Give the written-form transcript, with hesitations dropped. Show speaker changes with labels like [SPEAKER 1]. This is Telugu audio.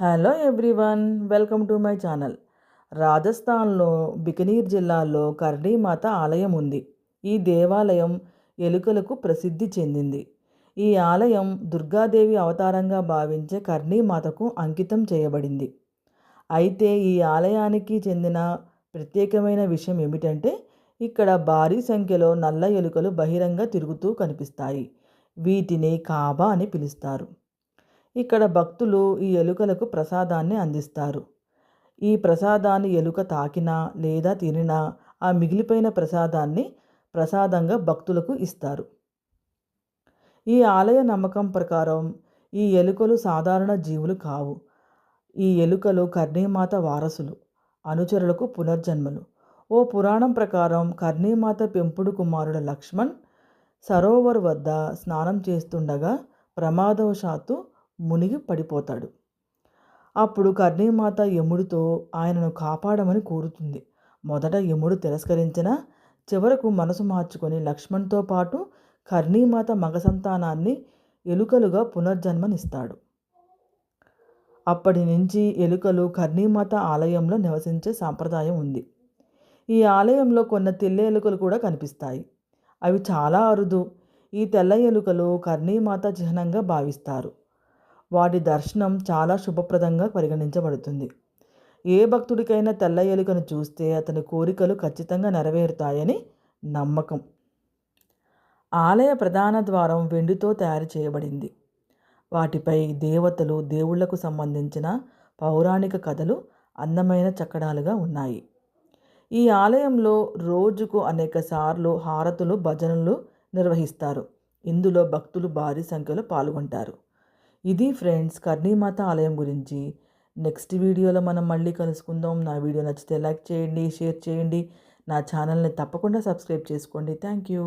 [SPEAKER 1] Hello everyone, welcome to my channel. రాజస్థాన్లో బికనీర్ జిల్లాలో కర్ణీమాత ఆలయం ఉంది. ఈ దేవాలయం ఎలుకలకు ప్రసిద్ధి చెందింది. ఈ ఆలయం దుర్గాదేవి అవతారంగా భావించే కర్ణీమాతకు అంకితం చేయబడింది. అయితే ఈ ఆలయానికి చెందిన ప్రత్యేకమైన విషయం ఏమిటంటే ఇక్కడ భారీ సంఖ్యలో నల్ల ఎలుకలు బహిరంగ తిరుగుతూ కనిపిస్తాయి. వీటిని కాబా అని పిలుస్తారు. ఇక్కడ భక్తులు ఈ ఎలుకలకు ప్రసాదాన్ని అందిస్తారు. ఈ ప్రసాదాన్ని ఎలుక తాకినా లేదా తినినా ఆ మిగిలిపోయిన ప్రసాదాన్ని ప్రసాదంగా భక్తులకు ఇస్తారు. ఈ ఆలయ నమ్మకం ప్రకారం ఈ ఎలుకలు సాధారణ జీవులు కావు. ఈ ఎలుకలు కర్ణీమాత వారసులు, అనుచరులకు పునర్జన్మలు. ఓ పురాణం ప్రకారం కర్ణీమాత పెంపుడు కుమారుడు లక్ష్మణ్ సరోవర్ వద్ద స్నానం చేస్తుండగా ప్రమాదవశాత్తు మునిగి పడిపోతాడు. అప్పుడు కర్ణీమాత యముడితో ఆయనను కాపాడమని కోరుతుంది. మొదట యముడు తిరస్కరించిన చివరకు మనసు మార్చుకొని లక్ష్మణ్తో పాటు కర్ణీమాత మగ సంతానాన్ని ఎలుకలుగా పునర్జన్మనిస్తాడు. అప్పటి నుంచి ఎలుకలు కర్ణీమాత ఆలయంలో నివసించే సాంప్రదాయం ఉంది. ఈ ఆలయంలో కొన్ని తెల్ల ఎలుకలు కూడా కనిపిస్తాయి. అవి చాలా అరుదు. ఈ తెల్ల ఎలుకలు కర్ణీమాత చిహ్నంగా భావిస్తారు. వాటి దర్శనం చాలా శుభప్రదంగా పరిగణించబడుతుంది. ఏ భక్తుడికైనా తెల్ల ఎలుకను చూస్తే అతని కోరికలు ఖచ్చితంగా నెరవేరుతాయని నమ్మకం. ఆలయ ప్రధాన ద్వారం వెండితో తయారు చేయబడింది. వాటిపై దేవతలు, దేవుళ్లకు సంబంధించిన పౌరాణిక కథలు అందమైన చక్కడాలుగా ఉన్నాయి. ఈ ఆలయంలో రోజుకు అనేక సార్లు హారతులు, భజనలు నిర్వహిస్తారు. ఇందులో భక్తులు భారీ సంఖ్యలో పాల్గొంటారు. ఇది ఫ్రెండ్స్ కర్ణీమాత ఆలయం గురించి. నెక్స్ట్ వీడియోలో మనం మళ్ళీ కలుసుకుందాం. నా వీడియో నచ్చితే లైక్ చేయండి, షేర్ చేయండి. నా ఛానల్ని తప్పకుండా సబ్స్క్రైబ్ చేసుకోండి. Thank you.